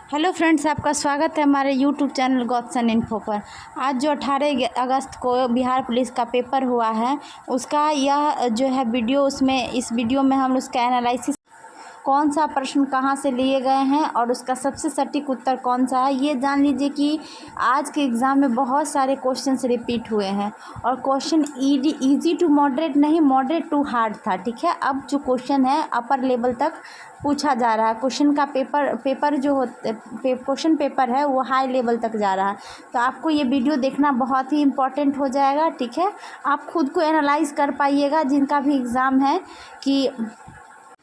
Hello friends, आपका स्वागत है हमारे यूट्यूब चैनल गॉडसन इन्फो पर। आज जो 18 अगस्त को बिहार पुलिस का पेपर हुआ है उसका यह जो है वीडियो, उसमें इस वीडियो में हम उसका एनालिसिस, कौन सा प्रश्न कहाँ से लिए गए हैं और उसका सबसे सटीक उत्तर कौन सा है, ये जान लीजिए कि आज के एग्ज़ाम में बहुत सारे क्वेश्चंस रिपीट हुए हैं और क्वेश्चन इजी टू मॉडरेट नहीं, मॉडरेट टू हार्ड था। ठीक है, अब जो क्वेश्चन है अपर लेवल तक पूछा जा रहा है। क्वेश्चन का पेपर जो क्वेश्चन पेपर है वो हाई लेवल तक जा रहा है। तो आपको ये वीडियो देखना बहुत ही इम्पोर्टेंट हो जाएगा। ठीक है, आप खुद को एनालाइज कर पाइएगा जिनका भी एग्ज़ाम है कि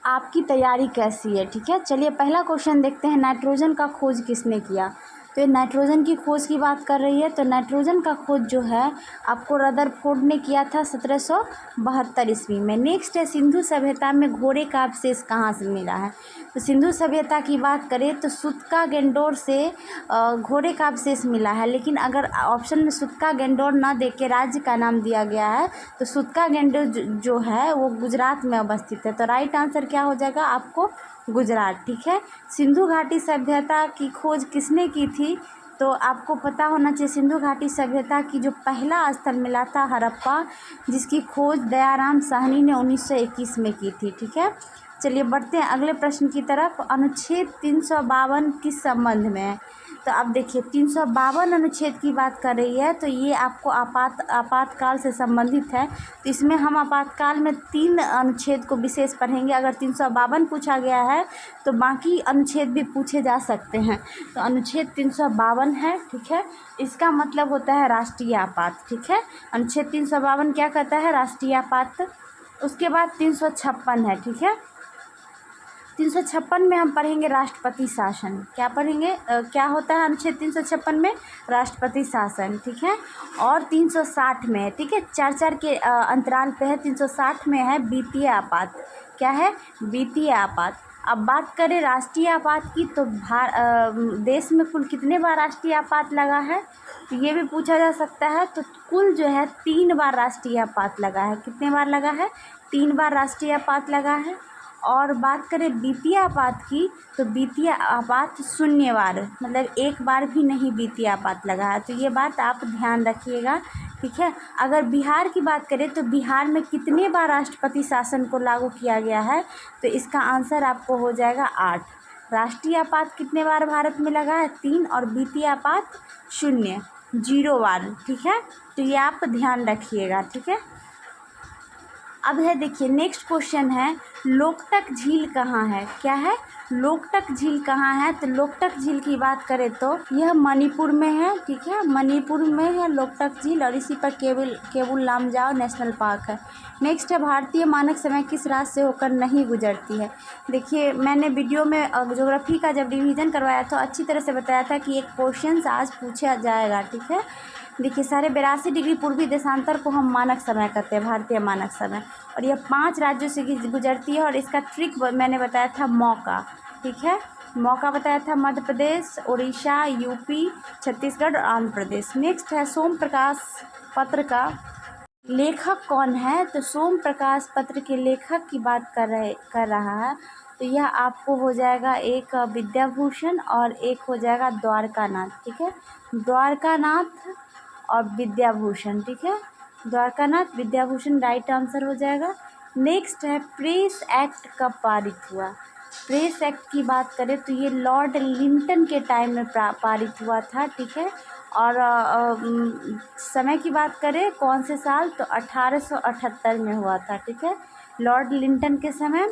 आपकी तैयारी कैसी है। ठीक है, चलिए पहला क्वेश्चन देखते हैं। नाइट्रोजन का खोज किसने किया? तो ये नाइट्रोजन की खोज की बात कर रही है। तो नाइट्रोजन का खोज जो है आपको रदरफोर्ड ने किया था 1772 ईस्वी में। नेक्स्ट है, सिंधु सभ्यता में घोड़े का अवशेष कहाँ से मिला है? तो सिंधु सभ्यता की बात करें तो सुत्का गेंडोर से घोड़े का अवशेष मिला है। लेकिन अगर ऑप्शन में सुत्का गेंडोर ना दे के राज्य का नाम दिया गया है तो सुत्का गेंडोर जो है वो गुजरात में अवस्थित है। तो राइट आंसर क्या हो जाएगा आपको? गुजरात। ठीक है, सिंधु घाटी सभ्यता की खोज किसने की थी? तो आपको पता होना चाहिए सिंधु घाटी सभ्यता की जो पहला स्थल मिला था हड़प्पा, जिसकी खोज दयाराम साहनी ने 1921 में की थी। ठीक है, चलिए बढ़ते हैं अगले प्रश्न की तरफ। अनुच्छेद 352 किस संबंध में है? तो अब देखिए 352 अनुच्छेद की बात कर रही है तो ये आपको आपातकाल से संबंधित है। तो इसमें हम आपातकाल में 3 अनुच्छेद को विशेष पढ़ेंगे। अगर 352 पूछा गया है तो बाकी अनुच्छेद भी पूछे जा सकते हैं। तो अनुच्छेद 352 है। ठीक है, इसका मतलब होता है राष्ट्रीय आपात। ठीक है, अनुच्छेद 352 क्या कहता है? राष्ट्रीय आपात। उसके बाद 356 है। ठीक है, 356 में हम पढ़ेंगे राष्ट्रपति शासन। क्या पढ़ेंगे? क्या होता है अनुच्छेद 356 में? राष्ट्रपति शासन। ठीक है, और 360 में है। ठीक है, 4 के अंतराल पे है। 360 में है वित्तीय आपात। क्या है? वित्तीय आपात। अब बात करें राष्ट्रीय आपात की तो देश में कुल कितने बार राष्ट्रीय आपात लगा है? तो ये भी पूछा जा सकता है। तो कुल जो है 3 बार राष्ट्रीय आपात लगा है। कितने बार लगा है? 3 बार राष्ट्रीय आपात लगा है। और बात करें वित्तीय आपात की तो वित्तीय आपात 0 बार, मतलब 1 बार भी नहीं वित्तीय आपात लगा है। तो ये बात आप ध्यान रखिएगा। ठीक है, अगर बिहार की बात करें तो बिहार में कितने बार राष्ट्रपति शासन को लागू किया गया है? तो इसका आंसर आपको हो जाएगा 8। राष्ट्रीय आपात कितने बार भारत में लगा है? 3। और वित्तीय आपात 0 बार। ठीक है, तो ये आप ध्यान रखिएगा। ठीक है, अब है देखिए नेक्स्ट क्वेश्चन है, लोकटक झील कहाँ है? क्या है? लोकटक झील कहाँ है? तो लोकटक झील की बात करें तो यह मणिपुर में है। ठीक है, मणिपुर में है लोकटक झील और इसी पर केबुल लामजाओ नेशनल पार्क है। नेक्स्ट है, भारतीय मानक समय किस राज्य से होकर नहीं गुजरती है? देखिए मैंने वीडियो में ज्योग्राफी का जब रिवीजन करवाया था अच्छी तरह से बताया था कि एक क्वेश्चन आज पूछा जाएगा। ठीक है, देखिए 82.5 डिग्री पूर्वी देशांतर को हम मानक समय कहते हैं, भारतीय मानक समय, और यह 5 राज्यों से गुजरती है। और इसका ट्रिक मैंने बताया था मौका। ठीक है, मौका बताया था मध्य प्रदेश, उड़ीसा, यूपी, छत्तीसगढ़ और आंध्र प्रदेश। नेक्स्ट है, सोम प्रकाश पत्र का लेखक कौन है? तो सोम प्रकाश पत्र के लेखक की बात कर रहा है तो यह आपको हो जाएगा एक विद्याभूषण और एक हो जाएगा द्वारकानाथ। ठीक है, द्वारकानाथ और विद्याभूषण। ठीक है, द्वारकानाथ विद्याभूषण राइट आंसर हो जाएगा। नेक्स्ट है, प्रेस एक्ट कब पारित हुआ? प्रेस एक्ट की बात करें तो ये लॉर्ड लिंटन के टाइम में पारित हुआ था। ठीक है, और समय की बात करें कौन से साल? तो 1878 में हुआ था। ठीक है, लॉर्ड लिंटन के समय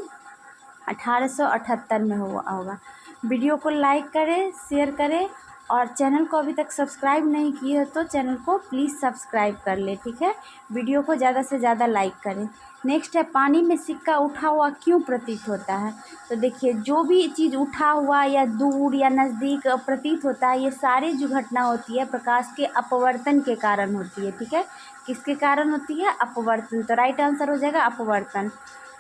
1878 में हुआ होगा। वीडियो को लाइक करें, शेयर करें और चैनल को अभी तक सब्सक्राइब नहीं किए हो तो चैनल को प्लीज़ सब्सक्राइब कर ले। ठीक है, वीडियो को ज़्यादा से ज़्यादा लाइक करें। नेक्स्ट है, पानी में सिक्का उठा हुआ क्यों प्रतीत होता है? तो देखिए जो भी चीज़ उठा हुआ या दूर या नज़दीक प्रतीत होता है, ये सारी जो घटना होती है प्रकाश के अपवर्तन के कारण होती है। ठीक है, किसके कारण होती है? अपवर्तन। तो राइट आंसर हो जाएगा अपवर्तन।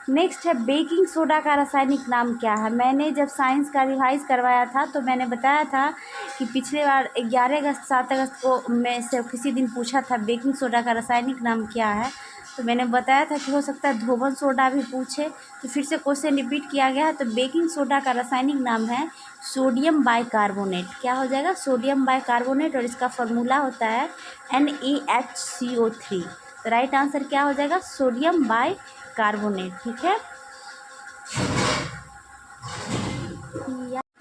नेक्स्ट है, बेकिंग सोडा का रासायनिक नाम क्या है? मैंने जब साइंस का रिवाइज करवाया था तो मैंने बताया था कि पिछले बार 11 अगस्त 7 अगस्त को मैं से किसी दिन पूछा था बेकिंग सोडा का रासायनिक नाम क्या है। तो मैंने बताया था कि हो सकता है धोबन सोडा भी पूछे, तो फिर से क्वेश्चन रिपीट किया गया है। तो बेकिंग सोडा का रासायनिक नाम है सोडियम बाइकार्बोनेट। क्या हो जाएगा? सोडियम बाइकार्बोनेट, और इसका फॉर्मूला होता है NaHCO3। तो राइट आंसर क्या हो जाएगा? Sodium bicarbonate. ठीक है,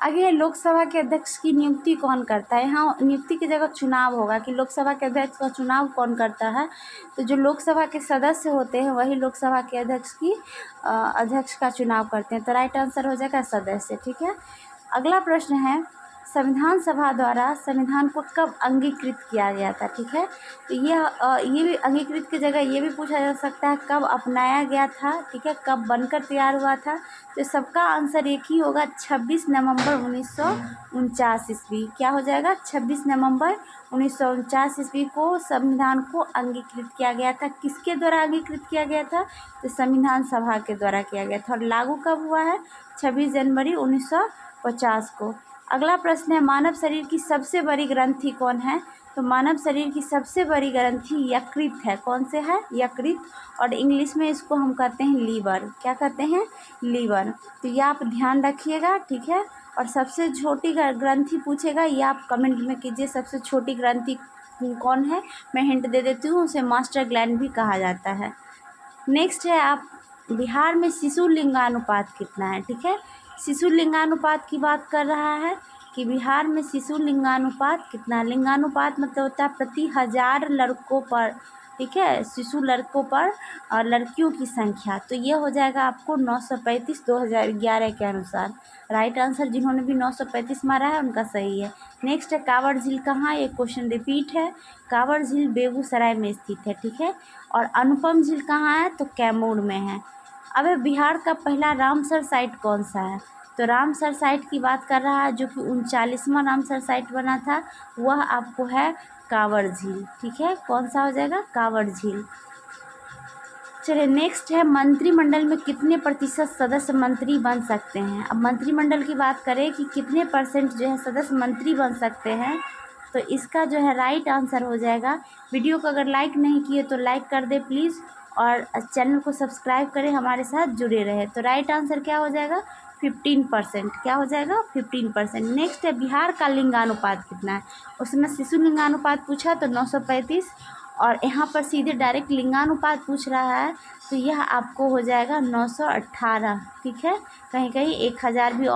आगे है लोकसभा के अध्यक्ष की नियुक्ति कौन करता है। यहाँ नियुक्ति की जगह चुनाव होगा कि लोकसभा के अध्यक्ष का चुनाव कौन करता है। तो जो लोकसभा के सदस्य होते हैं वही लोकसभा के अध्यक्ष का चुनाव करते हैं। तो राइट आंसर हो जाएगा सदस्य। ठीक है, अगला प्रश्न है संविधान सभा द्वारा संविधान को कब अंगीकृत किया गया था। ठीक है, तो ये भी अंगीकृत की जगह ये भी पूछा जा सकता है कब अपनाया गया था। ठीक है, कब बनकर तैयार हुआ था। तो सबका आंसर एक ही होगा, 26 नवंबर 1949 ईस्वी। क्या हो जाएगा? 26 नवंबर 1949 ईस्वी को संविधान को अंगीकृत किया गया था। किसके द्वारा अंगीकृत किया गया था? तो संविधान सभा के द्वारा किया गया था। और लागू कब हुआ है? 26 जनवरी 1950 को। अगला प्रश्न है मानव शरीर की सबसे बड़ी ग्रंथि कौन है। तो मानव शरीर की सबसे बड़ी ग्रंथि यकृत है। कौन से है? यकृत, और इंग्लिश में इसको हम कहते हैं लीवर। क्या कहते हैं? लीवर। तो ये आप ध्यान रखिएगा। ठीक है, और सबसे छोटी ग्रंथि पूछेगा, ये आप कमेंट में कीजिए सबसे छोटी ग्रंथि कौन है। मैं हिंट दे देती हूँ, उसे मास्टर ग्लैंड भी कहा जाता है। नेक्स्ट है आप बिहार में शिशु लिंगानुपात कितना है। ठीक है, शिशु लिंगानुपात की बात कर रहा है कि बिहार में शिशु लिंगानुपात कितना। लिंगानुपात मतलब होता है प्रति 1000 लड़कों पर। ठीक है, शिशु लड़कों पर और लड़कियों की संख्या। तो ये हो जाएगा आपको 935 2011 के अनुसार। राइट आंसर जिन्होंने भी 935 मारा है उनका सही है। नेक्स्ट है कांवड़ झील कहाँ। ये क्वेश्चन रिपीट है। कांवड़ झील बेगूसराय में स्थित है। ठीक है, और अनुपम झील कहाँ है? तो कैमूर में है। अब बिहार का पहला रामसर साइट कौन सा है। तो रामसर साइट की बात कर रहा है, जो कि 39वां रामसर साइट बना था, वह आपको है कांवड़ झील। ठीक है, कौन सा हो जाएगा? कांवड़ झील। चलिए नेक्स्ट है मंत्रिमंडल में कितने प्रतिशत सदस्य मंत्री बन सकते हैं। अब मंत्रिमंडल की बात करें कि कितने परसेंट जो है सदस्य मंत्री बन सकते हैं, तो इसका जो है राइट आंसर हो जाएगा। वीडियो को अगर लाइक नहीं किए तो लाइक कर दे प्लीज़, और चैनल को सब्सक्राइब करें, हमारे साथ जुड़े रहे। तो राइट आंसर क्या हो जाएगा? 15%। क्या हो जाएगा? 15%। नेक्स्ट है बिहार का लिंगानुपात कितना है। उसमें शिशु लिंगानुपात पूछा तो 935, और यहाँ पर सीधे डायरेक्ट लिंगानुपात पूछ रहा है, तो यह आपको हो जाएगा 918। ठीक है, कहीं कहीं 1000 भी,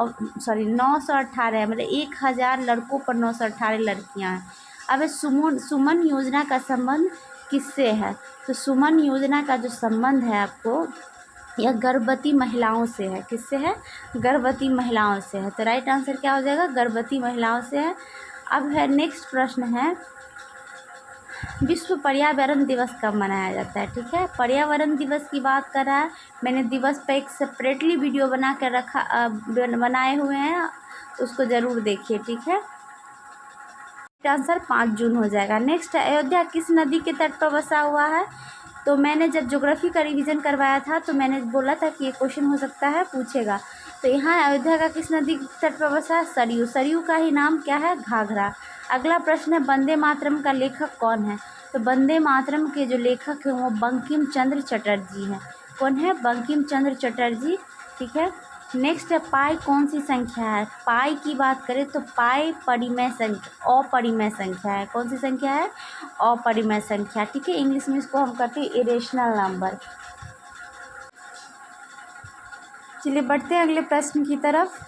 सॉरी 918 है, मतलब 1000 लड़कों पर 918 लड़कियाँ हैं। अब सुमन योजना का संबंध किससे है। तो सुमन योजना का जो संबंध है आपको, यह गर्भवती महिलाओं से है। किससे है? गर्भवती महिलाओं से है। तो राइट आंसर क्या हो जाएगा? गर्भवती महिलाओं से है। अब है नेक्स्ट प्रश्न है विश्व पर्यावरण दिवस कब मनाया जाता है। ठीक है, पर्यावरण दिवस की बात कर रहा है। मैंने दिवस पे एक सेपरेटली वीडियो बनाए हुए हैं, उसको ज़रूर देखिए। ठीक है, आंसर 5 जून हो जाएगा। नेक्स्ट अयोध्या किस नदी के तट पर बसा हुआ है। तो मैंने जब ज्योग्राफी का रिवीजन करवाया था तो मैंने बोला था कि ये क्वेश्चन हो सकता है पूछेगा। तो यहाँ अयोध्या का किस नदी के तट पर बसा है? सरयू। सरयू का ही नाम क्या है? घाघरा। अगला प्रश्न है वंदे मातरम का लेखक कौन है। तो वंदे मातरम के जो लेखक हैं वो बंकिम चंद्र चटर्जी हैं। कौन है? बंकिम चंद्र चटर्जी। ठीक है, नेक्स्ट है पाई कौन सी संख्या है। पाई की बात करें तो पाई परिमेय संख्या, अपरिमेय संख्या है। कौन सी संख्या है? अपरिमेय संख्या। ठीक है, इंग्लिश में इसको हम कहते हैं इरेशनल नंबर। चलिए बढ़ते हैं अगले प्रश्न की तरफ।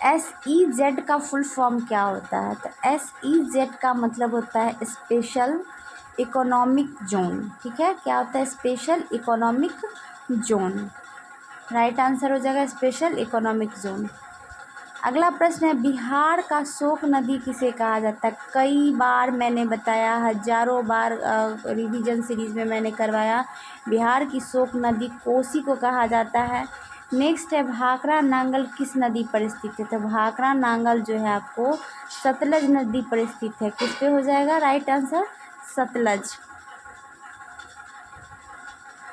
SEZ का फुल फॉर्म क्या होता है। तो SEZ का मतलब होता है स्पेशल इकोनॉमिक जोन। ठीक है, क्या होता है? Special economic zone. Right answer हो जाएगा स्पेशल इकोनॉमिक जोन। अगला प्रश्न है बिहार का शोक नदी किसे कहा जाता है। कई बार मैंने बताया, हजारों बार रिवीजन सीरीज में मैंने करवाया, बिहार की शोक नदी कोसी को कहा जाता है। नेक्स्ट है भाखड़ा नांगल किस नदी पर स्थित है। तो भाखड़ा नांगल जो है आपको सतलज नदी पर स्थित है। किस पे हो जाएगा right answer? Sutlej.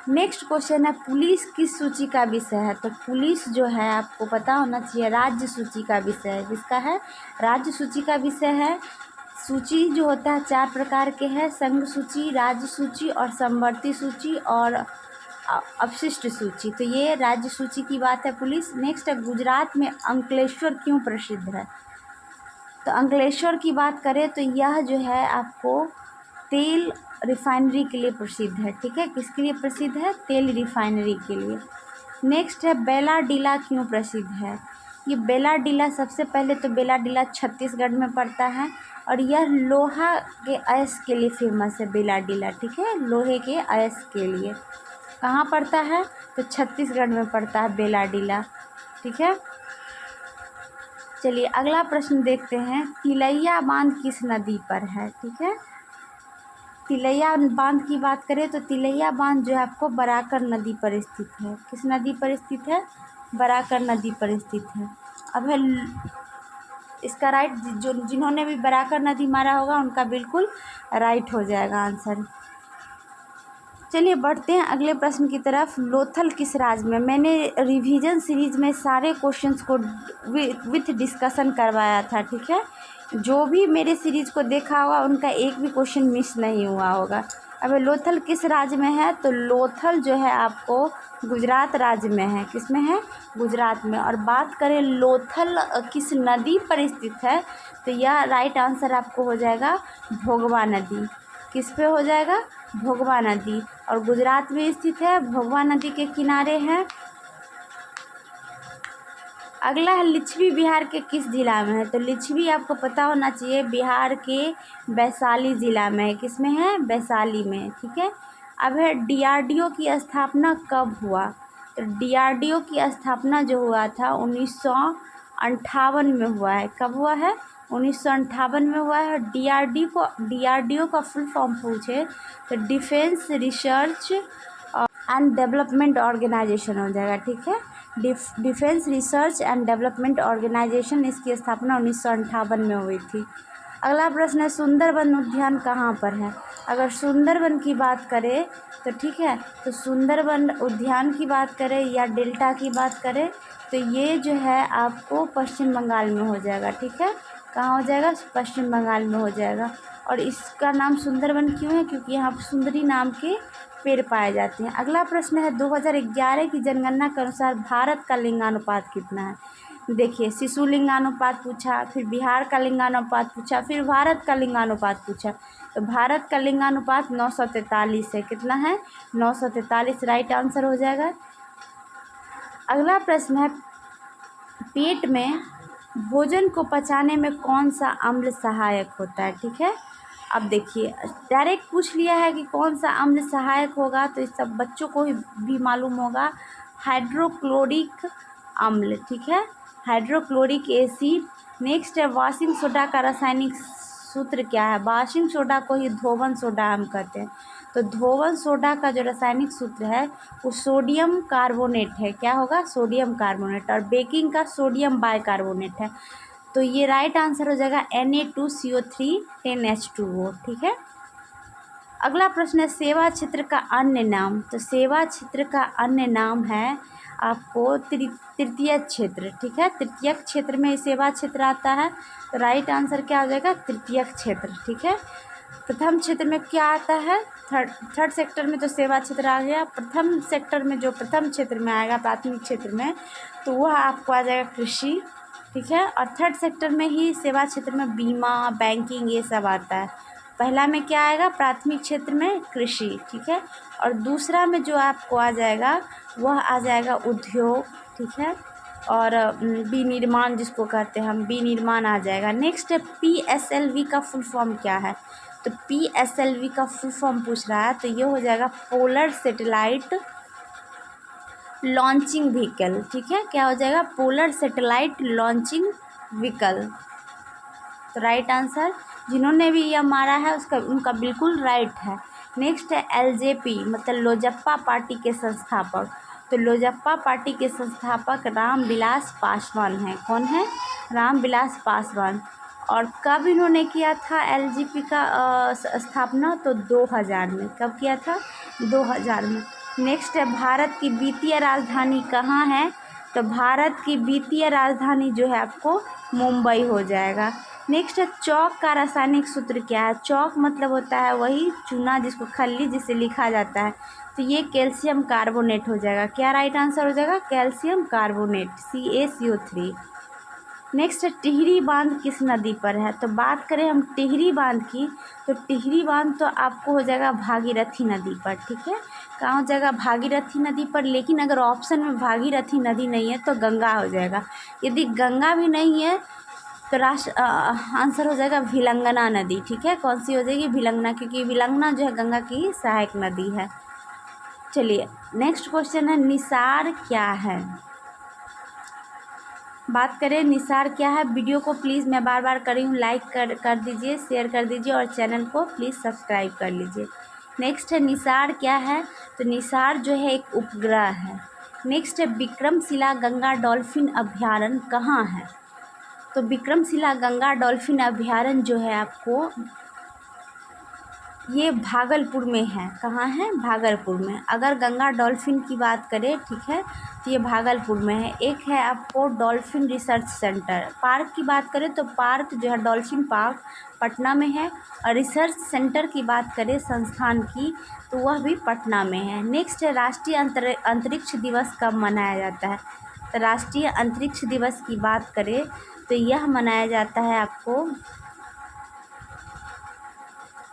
Next question है पुलिस किस सूची का विषय है। तो पुलिस जो है आपको पता होना चाहिए राज्य सूची का विषय है। किसका है? राज्य सूची का विषय है। सूची जो होता है 4 प्रकार के हैं, संघ सूची, राज्य सूची और समवर्ती सूची और अपशिष्ट सूची। तो ये राज्य सूची की बात है पुलिस। नेक्स्ट है गुजरात में अंकलेश्वर क्यों प्रसिद्ध है। तो अंकलेश्वर की बात करें तो यह जो है आपको तेल रिफाइनरी के लिए प्रसिद्ध है। ठीक है, किसके लिए प्रसिद्ध है? तेल रिफाइनरी के लिए। नेक्स्ट है बेलाडीला क्यों प्रसिद्ध है। ये बेलाडीला सबसे पहले तो बेलाडीला छत्तीसगढ़ में पड़ता है और यह लोहा के अयस्क के लिए फेमस है बेलाडीला। ठीक है, लोहे के अयस्क के लिए कहाँ पड़ता है? तो छत्तीसगढ़ में पड़ता है बेलाडीला। ठीक है, चलिए अगला प्रश्न देखते हैं। तिलैया बांध किस नदी पर है। ठीक है, तिलैया बांध की बात करें तो तिलैया बांध जो है आपको बराकर नदी पर स्थित है। किस नदी पर स्थित है? बराकर नदी पर स्थित है। अब है इसका राइट, जो जिन्होंने भी बराकर नदी मारा होगा उनका बिल्कुल राइट हो जाएगा आंसर। चलिए बढ़ते हैं अगले प्रश्न की तरफ। लोथल किस राज्य में। मैंने रिवीजन सीरीज में सारे क्वेश्चंस को विथ डिस्कशन करवाया था। ठीक है, जो भी मेरे सीरीज को देखा होगा उनका एक भी क्वेश्चन मिस नहीं हुआ होगा। अब लोथल किस राज्य में है। तो लोथल जो है आपको गुजरात राज्य में है। किस में है? गुजरात में। और बात करें लोथल किस नदी पर स्थित है तो यह राइट आंसर आपको हो जाएगा भोगवा नदी। किस पे हो जाएगा? भोगवा नदी। और गुजरात में स्थित है, भोगवा नदी के किनारे है। अगला है लिच्छवी बिहार के किस जिला में है। तो लिच्छवी आपको पता होना चाहिए बिहार के वैशाली ज़िला में है। किस में है? वैशाली में। ठीक है, अब है डीआरडीओ की स्थापना कब हुआ। तो डीआरडीओ की स्थापना जो हुआ था 1958 में हुआ है। कब हुआ है? 1958 में हुआ है। डीआरडीओ का फुल फॉर्म पूछे तो defence research and development organisation हो जाएगा। ठीक है, defence research and development organisation, इसकी स्थापना 1958 में हुई थी। अगला प्रश्न है सुंदरबन उद्यान कहाँ पर है। अगर सुंदरबन की बात करें तो ठीक है, तो सुंदरबन उद्यान की बात करें या डेल्टा की बात करें तो ये जो है आपको पश्चिम बंगाल में हो जाएगा। ठीक है, कहाँ हो जाएगा? पश्चिम बंगाल में हो जाएगा। और इसका नाम सुंदरबन क्यों है? क्योंकि यहाँ सुंदरी नाम के पेड़ पाए जाते हैं। अगला प्रश्न है 2011 की जनगणना के अनुसार भारत का लिंगानुपात कितना है। देखिए शिशु लिंगानुपात पूछा, फिर बिहार का लिंगानुपात पूछा, फिर भारत का लिंगानुपात पूछा। तो भारत का लिंगानुपात 943 है। कितना है? 943 राइट आंसर हो जाएगा। अगला प्रश्न है पेट में भोजन को पचाने में कौन सा अम्ल सहायक होता है। ठीक है, अब देखिए डायरेक्ट पूछ लिया है कि कौन सा अम्ल सहायक होगा तो इस सब बच्चों को भी मालूम होगा, हाइड्रोक्लोरिक अम्ल। ठीक है, हाइड्रोक्लोरिक एसिड। नेक्स्ट है वॉशिंग सोडा का रासायनिक सूत्र क्या है। वॉशिंग सोडा को ही धोवन सोडा हम कहते हैं। तो धोवन सोडा का जो रासायनिक सूत्र है वो सोडियम कार्बोनेट है। क्या होगा? Sodium carbonate. और बेकिंग का सोडियम बाइकार्बोनेट है। तो ये राइट आंसर हो जाएगा Na2CO3 10H2O। ठीक है, अगला प्रश्न है सेवा क्षेत्र का अन्य नाम। तो सेवा क्षेत्र का अन्य नाम है आपको तृतीय क्षेत्र। ठीक है, तृतीय क्षेत्र में सेवा क्षेत्र आता है। तो राइट आंसर क्या हो जाएगा? तृतीय क्षेत्र। ठीक है, प्रथम क्षेत्र में क्या आता है? थर्ड सेक्टर में तो सेवा क्षेत्र आ गया। प्रथम सेक्टर में जो प्रथम क्षेत्र में आएगा प्राथमिक क्षेत्र में तो वह आपको आ जाएगा कृषि। ठीक है, और थर्ड सेक्टर में ही सेवा क्षेत्र में बीमा, बैंकिंग ये सब आता है। पहला में क्या आएगा? प्राथमिक क्षेत्र में कृषि। ठीक है, और दूसरा में जो आपको आ जाएगा वह आ जाएगा उद्योग। ठीक है, और विनिर्माण जिसको कहते हैं हम, विनिर्माण आ जाएगा। नेक्स्ट है PSLV का फुल फॉर्म क्या है। तो PSLV का फुल फॉर्म पूछ रहा है तो ये हो जाएगा पोलर सैटेलाइट लॉन्चिंग व्हीकल। ठीक है, क्या हो जाएगा? Polar satellite launching vehicle. तो राइट आंसर जिन्होंने भी यह मारा है उनका बिल्कुल राइट है। नेक्स्ट है LJP मतलब लोजप्पा पार्टी के संस्थापक। तो लोजप्पा पार्टी के संस्थापक रामविलास पासवान हैं। कौन है? रामविलास पासवान। और कब इन्होंने किया था LJP का स्थापना? तो 2000 में। कब किया था? 2000 में। नेक्स्ट है भारत की वित्तीय राजधानी कहाँ है। तो भारत की वित्तीय राजधानी जो है आपको मुंबई हो जाएगा। नेक्स्ट है चौक का रासायनिक सूत्र क्या है। चौक मतलब होता है वही चूना जिसको खल्ली जिसे लिखा जाता है, तो ये कैल्शियम कार्बोनेट हो जाएगा। क्या राइट आंसर हो जाएगा? Calcium carbonate, CaCO3। नेक्स्ट है टिहरी बांध किस नदी पर है। तो बात करें हम टिहरी बांध की, तो टिहरी बांध तो आपको हो जाएगा भागीरथी नदी पर। ठीक है, कहाँ हो जाएगा? भागीरथी नदी पर। लेकिन अगर ऑप्शन में भागीरथी नदी नहीं है तो गंगा हो जाएगा। यदि गंगा भी नहीं है तो आंसर हो जाएगा भिलंगना नदी। ठीक है, कौन सी हो जाएगी? भिलंगना, क्योंकि भिलंगना जो है गंगा की सहायक नदी है। चलिए नेक्स्ट क्वेश्चन है निसार क्या है। बात करें निसार क्या है, वीडियो को प्लीज़ मैं बार बार कर रही हूँ, लाइक कर दीजिए, शेयर कर दीजिए और चैनल को प्लीज़ सब्सक्राइब कर लीजिए। नेक्स्ट है निसार क्या है। तो निसार जो है एक उपग्रह है। नेक्स्ट है विक्रमशिला गंगा डॉल्फिन अभ्यारण्य कहाँ है। तो विक्रमशिला गंगा डॉल्फिन अभ्यारण्य जो है आपको ये भागलपुर में है। कहाँ है? भागलपुर में। अगर गंगा डॉल्फिन की बात करें, ठीक है, तो ये भागलपुर में है। एक है आपको डॉल्फिन रिसर्च सेंटर। पार्क की बात करें तो पार्क जो है डॉल्फिन पार्क पटना में है, और रिसर्च सेंटर की बात करें संस्थान की तो वह भी पटना में है। नेक्स्ट है राष्ट्रीय अंतरिक्ष दिवस कब मनाया जाता है। तो राष्ट्रीय अंतरिक्ष दिवस की बात करें तो यह मनाया जाता है आपको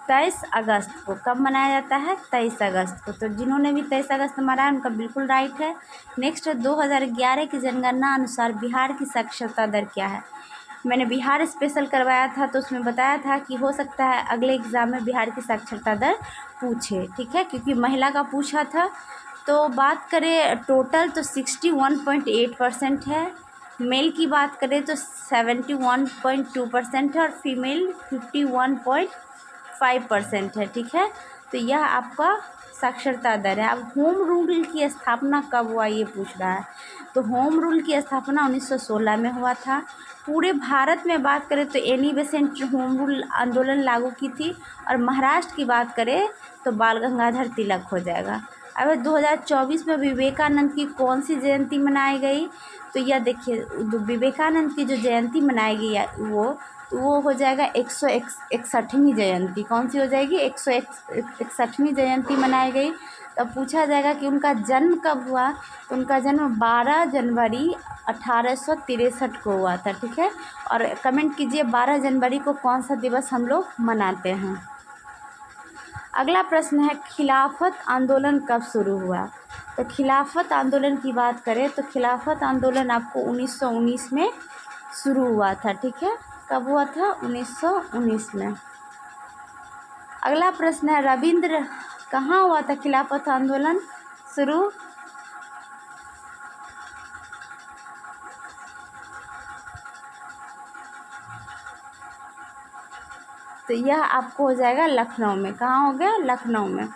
23 अगस्त को। कब मनाया जाता है? 23 अगस्त को। तो जिन्होंने भी 23 अगस्त मनाया उनका बिल्कुल राइट है। नेक्स्ट है 2011 की जनगणना अनुसार बिहार की साक्षरता दर क्या है। मैंने बिहार स्पेशल करवाया था तो उसमें बताया था कि हो सकता है अगले एग्ज़ाम में बिहार की साक्षरता दर पूछे। ठीक है, क्योंकि महिला का पूछा था। तो बात करें टोटल तो 61.8% है। मेल की बात करें तो 71.2% है और फीमेल 51.5% है। ठीक है, तो यह आपका साक्षरता दर है। अब होम रूल की स्थापना कब हुआ ये पूछ रहा है। तो होम रूल की स्थापना 1916 में हुआ था। पूरे भारत में बात करें तो एनी बेसेंट होम रूल आंदोलन लागू की थी। और महाराष्ट्र की बात करें तो बाल गंगाधर तिलक हो जाएगा। अब 2024 में विवेकानंद की कौन सी जयंती मनाई गई। तो यह देखिए विवेकानंद की जो जयंती मनाई गई है वो हो जाएगा 161वीं जयंती। कौन सी हो जाएगी? 161वीं जयंती मनाई गई। तो पूछा जाएगा कि उनका जन्म कब हुआ। तो उनका जन्म 12 जनवरी 1863 को हुआ था। ठीक है, और कमेंट कीजिए 12 जनवरी को कौन सा दिवस हम लोग मनाते हैं। अगला प्रश्न है खिलाफत आंदोलन कब शुरू हुआ। तो खिलाफत आंदोलन की बात करें तो खिलाफत आंदोलन आपको 1919 में शुरू हुआ था। ठीक है, कब हुआ था? 1919 में। अगला प्रश्न है रविंद्र कहाँ हुआ था खिलाफत आंदोलन शुरू। तो यह आपको हो जाएगा लखनऊ में। कहाँ हो गया? लखनऊ में।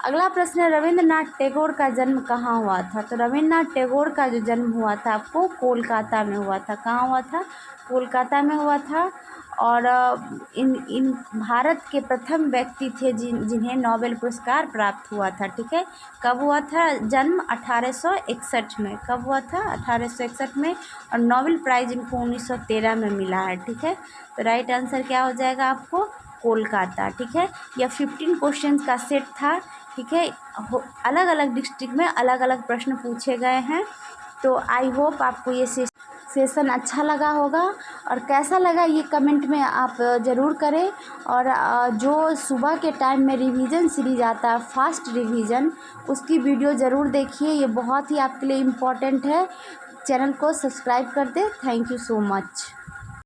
अगला प्रश्न है रविंद्रनाथ टैगोर का जन्म कहाँ हुआ था। तो रविंद्रनाथ टैगोर का जो जन्म हुआ था आपको कोलकाता में हुआ था। कहाँ हुआ था? कोलकाता में हुआ था। और इन भारत के प्रथम व्यक्ति थे जिन्हें नोबेल पुरस्कार प्राप्त हुआ था। ठीक है, कब हुआ था जन्म? 1861 में। कब हुआ था? 1861 में। और नोबेल प्राइज़ इनको 1913 में मिला है। ठीक है, तो राइट आंसर क्या हो जाएगा आपको? कोलकाता। ठीक है, यह 15 क्वेश्चंस का सेट था। ठीक है, अलग अलग डिस्ट्रिक्ट में अलग अलग प्रश्न पूछे गए हैं। तो आई होप आपको ये सेशन अच्छा लगा होगा, और कैसा लगा ये कमेंट में आप ज़रूर करें। और जो सुबह के टाइम में रिवीजन सीरीज आता है फास्ट रिवीजन, उसकी वीडियो ज़रूर देखिए, ये बहुत ही आपके लिए इम्पोर्टेंट है। चैनल को सब्सक्राइब कर दें। Thank you so much.